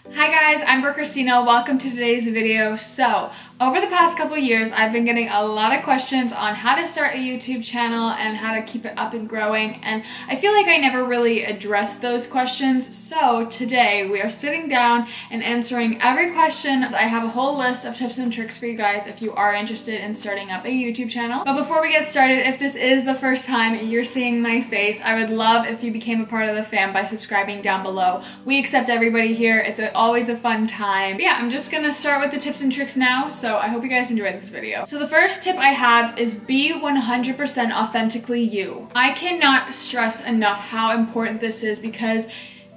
Hi guys, I'm Brooke Christina. Welcome to today's video. So, over the past couple years, I've been getting a lot of questions on how to start a YouTube channel and how to keep it up and growing, and I feel like I never really addressed those questions. So today we are sitting down and answering every question. I have a whole list of tips and tricks for you guys if you are interested in starting up a YouTube channel. But before we get started, if this is the first time you're seeing my face, I would love if you became a part of the fam by subscribing down below. We accept everybody here. It's always a fun time. But yeah, I'm just gonna start with the tips and tricks now, so I hope you guys enjoyed this video. So the first tip I have is be 100% authentically you. I cannot stress enough how important this is because,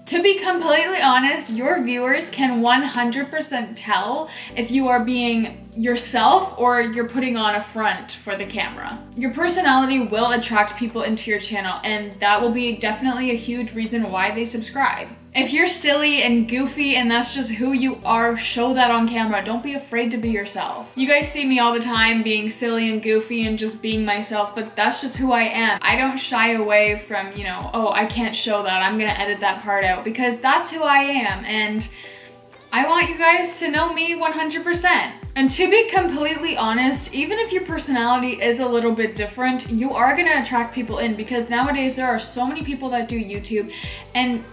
to be completely honest, your viewers can 100% tell if you are being yourself or you're putting on a front for the camera. Your personality will attract people into your channel, and that will be definitely a huge reason why they subscribe. If you're silly and goofy and that's just who you are, show that on camera. Don't be afraid to be yourself. You guys see me all the time being silly and goofy and just being myself, but that's just who I am. I don't shy away from, oh, I can't show that, I'm gonna edit that part out, because that's who I am, and I want you guys to know me 100%. And to be completely honest, even if your personality is a little bit different, you are gonna attract people in, because nowadays there are so many people that do YouTube, and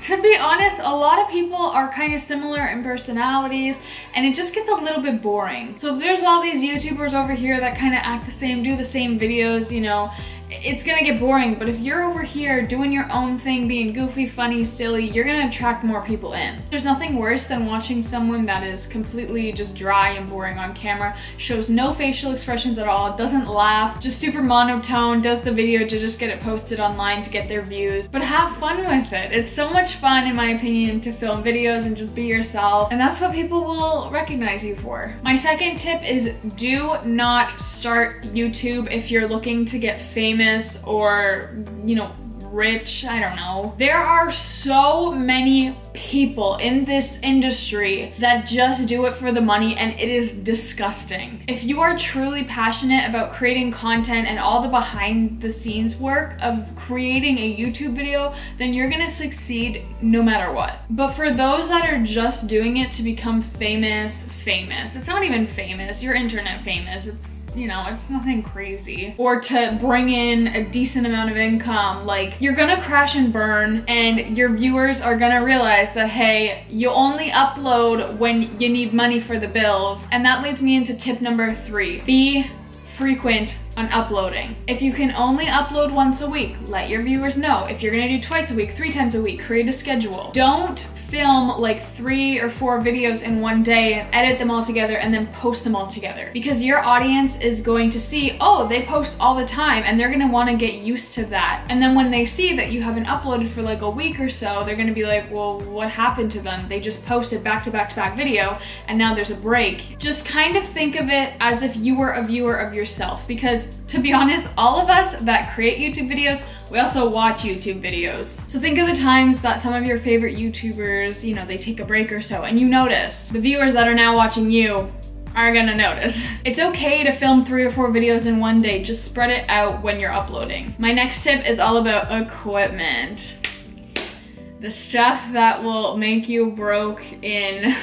to be honest, a lot of people are kind of similar in personalities, and it just gets a little bit boring. So if there's all these YouTubers over here that kind of act the same, do the same videos, it's gonna get boring. But if you're over here doing your own thing, being goofy, funny, silly, you're gonna attract more people in. There's nothing worse than watching someone that is completely just dry and boring on camera, shows no facial expressions at all, doesn't laugh, just super monotone, does the video to just get it posted online to get their views. But have fun with it. It's so much fun, in my opinion, to film videos and just be yourself, and that's what people will recognize you for. My second tip is do not start YouTube if you're looking to get famous or, rich, I don't know. There are so many people in this industry that just do it for the money, and it is disgusting. If you are truly passionate about creating content and all the behind the scenes work of creating a YouTube video, then you're gonna succeed no matter what. But for those that are just doing it to become famous, it's not even famous, you're internet famous, it's nothing crazy. Or to bring in a decent amount of income, like, you're gonna crash and burn, and your viewers are gonna realize that, hey, you only upload when you need money for the bills. And that leads me into tip number 3. Be frequent on uploading. If you can only upload once a week, let your viewers know. If you're gonna do twice a week, 3 times a week, create a schedule. Don't film like 3 or 4 videos in one day and edit them all together and then post them all together, because your audience is going to see, oh, they post all the time, and they're gonna want to get used to that. And then when they see that you haven't uploaded for like a week or so, they're gonna be like, well, what happened to them? They just posted back to back to back video and now there's a break. Just kind of think of it as if you were a viewer of yourself, because to be honest, all of us that create YouTube videos, we also watch YouTube videos. So think of the times that some of your favorite YouTubers, they take a break or so, and you notice. The viewers that are now watching you are gonna notice. It's okay to film 3 or 4 videos in one day, just spread it out when you're uploading. My next tip is all about equipment. The stuff that will make you broke in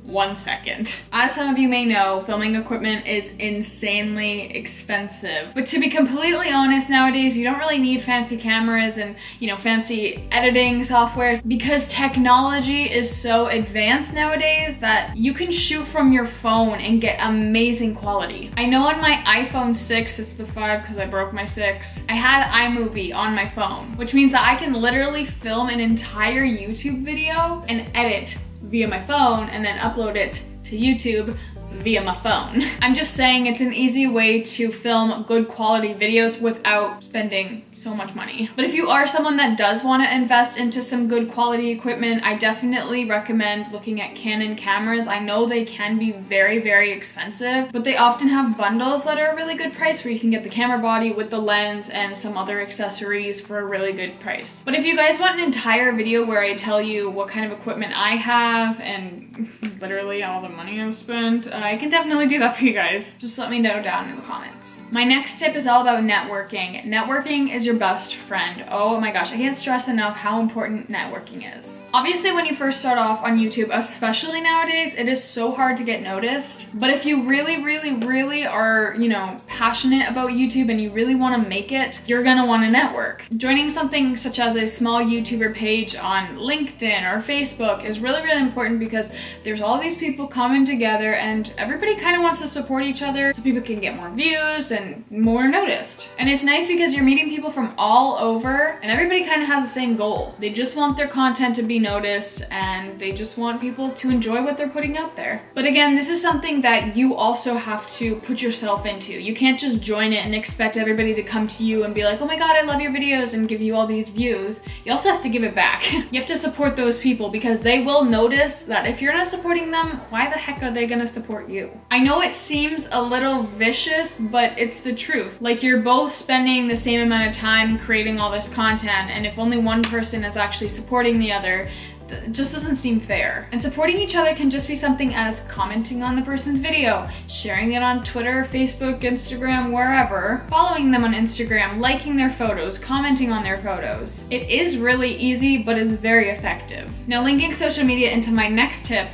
1 second. As some of you may know, filming equipment is insanely expensive. But to be completely honest, nowadays you don't really need fancy cameras and fancy editing softwares, because technology is so advanced nowadays that you can shoot from your phone and get amazing quality. I know on my iPhone 6, it's the 5 because I broke my 6, I had iMovie on my phone, which means that I can literally film an entire YouTube video and edit via my phone and then upload it to YouTube via my phone. I'm just saying it's an easy way to film good quality videos without spending so much money. But if you are someone that does want to invest into some good quality equipment, I definitely recommend looking at Canon cameras. I know they can be very, very expensive, but they often have bundles that are a really good price where you can get the camera body with the lens and some other accessories for a really good price. But if you guys want an entire video where I tell you what kind of equipment I have and literally all the money I've spent, I can definitely do that for you guys. Just let me know down in the comments. My next tip is all about networking. Networking is your your best friend. Oh my gosh, I can't stress enough how important networking is. Obviously, when you first start off on YouTube, especially nowadays, it is so hard to get noticed. But if you really are, you know, passionate about YouTube and you really want to make it, you're gonna want to network. Joining something such as a small YouTuber page on LinkedIn or Facebook is really important because there's all these people coming together and everybody kind of wants to support each other so people can get more views and more noticed. And it's nice because you're meeting people from all over and everybody kind of has the same goal. They just want their content to be noticed and they just want people to enjoy what they're putting out there. But again, this is something that you also have to put yourself into. You can't just join it and expect everybody to come to you and be like, oh my god, I love your videos, and give you all these views. You also have to give it back. You have to support those people because they will notice that if you're not supporting them, why the heck are they gonna support you? I know it seems a little vicious, but it's the truth. Like, you're both spending the same amount of time creating all this content, and if only one person is actually supporting the other, it just doesn't seem fair. And supporting each other can just be something as commenting on the person's video, sharing it on Twitter, Facebook, Instagram, wherever, following them on Instagram, liking their photos, commenting on their photos. It is really easy, but it's very effective. Now, linking social media into my next tip,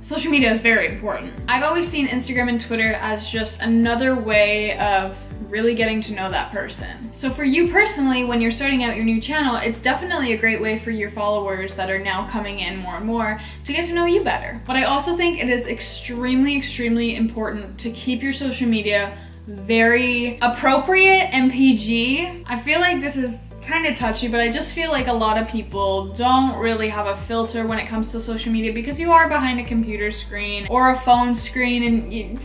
social media is very important. I've always seen Instagram and Twitter as just another way of really getting to know that person. So for you personally, when you're starting out your new channel, it's definitely a great way for your followers that are now coming in more and more to get to know you better. But I also think it is extremely important to keep your social media very appropriate and PG. I feel like this is kind of touchy, but I just feel like a lot of people don't really have a filter when it comes to social media because you are behind a computer screen or a phone screen and you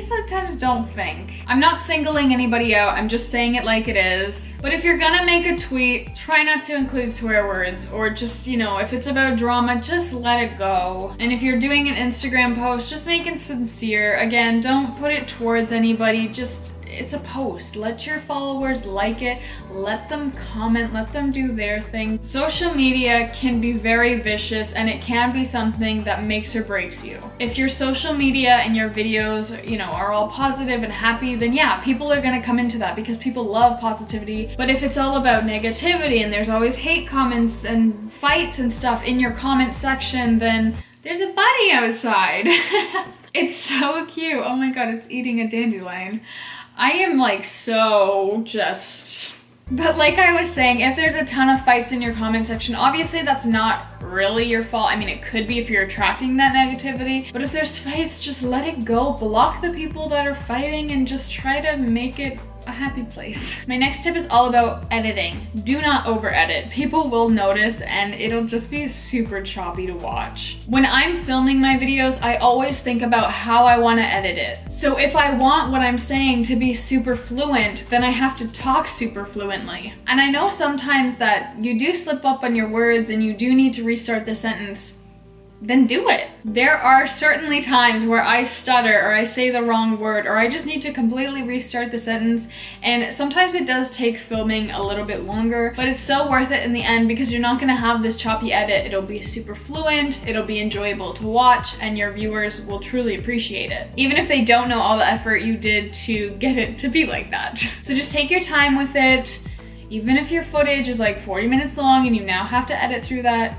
sometimes don't think. I'm not singling anybody out, I'm just saying it like it is. But if you're gonna make a tweet, try not to include swear words, or just, you know, if it's about drama, just let it go. And if you're doing an Instagram post, just make it sincere. Again, don't put it towards anybody, just it's a post. Let your followers like it, let them comment, let them do their thing. Social media can be very vicious and it can be something that makes or breaks you. If your social media and your videos, you know, are all positive and happy, then yeah, people are gonna come into that because people love positivity. But if it's all about negativity and there's always hate comments and fights and stuff in your comment section, then there's a bunny outside. It's so cute. Oh my god, it's eating a dandelion. I am like so just... But like I was saying, if there's a ton of fights in your comment section, obviously that's not really your fault. I mean, it could be if you're attracting that negativity, but if there's fights, just let it go. Block the people that are fighting and just try to make it a happy place. My next tip is all about editing. Do not over edit. People will notice and it'll just be super choppy to watch. When I'm filming my videos, I always think about how I want to edit it. So if I want what I'm saying to be super fluent, then I have to talk super fluently. And I know sometimes that you do slip up on your words and you do need to restart the sentence. Then do it. There are certainly times where I stutter or I say the wrong word or I just need to completely restart the sentence, and sometimes it does take filming a little bit longer, but it's so worth it in the end because you're not gonna have this choppy edit. It'll be super fluent, it'll be enjoyable to watch, and your viewers will truly appreciate it. Even if they don't know all the effort you did to get it to be like that. So just take your time with it. Even if your footage is like 40 minutes long and you now have to edit through that,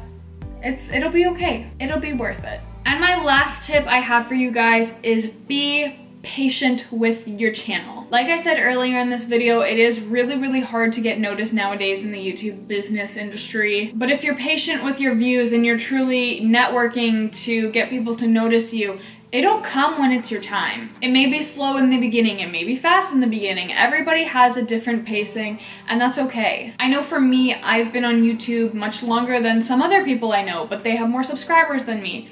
it'll be okay. It'll be worth it. And my last tip I have for you guys is be patient with your channel. Like I said earlier in this video, it is really hard to get noticed nowadays in the YouTube business industry. But if you're patient with your views and you're truly networking to get people to notice you, it'll come when it's your time. It may be slow in the beginning, it may be fast in the beginning. Everybody has a different pacing, and that's okay. I know for me, I've been on YouTube much longer than some other people I know, but they have more subscribers than me.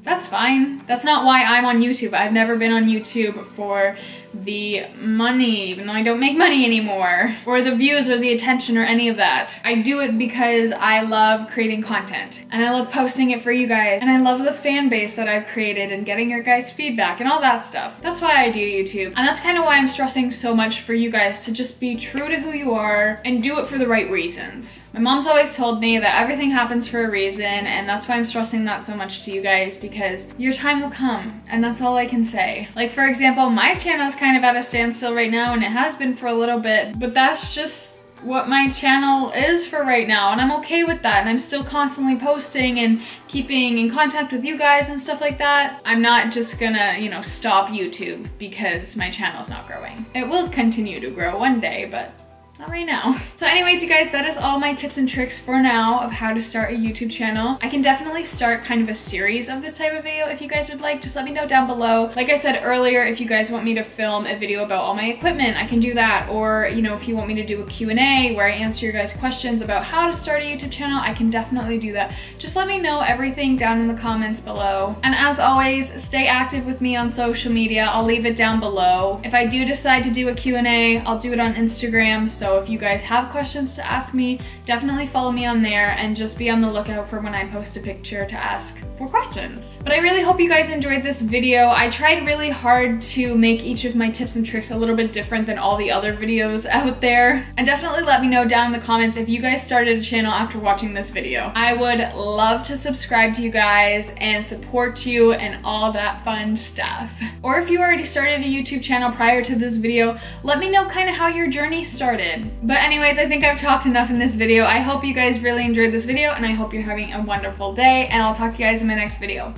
That's fine. That's not why I'm on YouTube. I've never been on YouTube for the money, even though I don't make money anymore, or the views or the attention or any of that. I do it because I love creating content and I love posting it for you guys, and I love the fan base that I've created and getting your guys' feedback and all that stuff. That's why I do YouTube, and that's kind of why I'm stressing so much for you guys to just be true to who you are and do it for the right reasons. My mom's always told me that everything happens for a reason, and that's why I'm stressing that so much to you guys, because your time will come, and that's all I can say. Like, for example, my channel is kind of at a standstill right now, and it has been for a little bit, but that's just what my channel is for right now, and I'm okay with that, and I'm still constantly posting and keeping in contact with you guys and stuff like that. I'm not just gonna, you know, stop YouTube because my channel's not growing. It will continue to grow one day, but not right now. So anyways, you guys, that is all my tips and tricks for now of how to start a YouTube channel. I can definitely start kind of a series of this type of video if you guys would like. Just let me know down below. Like I said earlier, if you guys want me to film a video about all my equipment, I can do that. Or, you know, if you want me to do a Q&A where I answer your guys' questions about how to start a YouTube channel, I can definitely do that. Just let me know everything down in the comments below. And as always, stay active with me on social media. I'll leave it down below. If I do decide to do a Q&A, I'll do it on Instagram. So if you guys have questions to ask me, definitely follow me on there and just be on the lookout for when I post a picture to ask for questions. But I really hope you guys enjoyed this video. I tried really hard to make each of my tips and tricks a little bit different than all the other videos out there. And definitely let me know down in the comments if you guys started a channel after watching this video. I would love to subscribe to you guys and support you and all that fun stuff. Or if you already started a YouTube channel prior to this video, let me know kind of how your journey started. But anyways, I think I've talked enough in this video. I hope you guys really enjoyed this video, and I hope you're having a wonderful day, and I'll talk to you guys in my next video.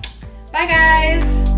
Bye guys!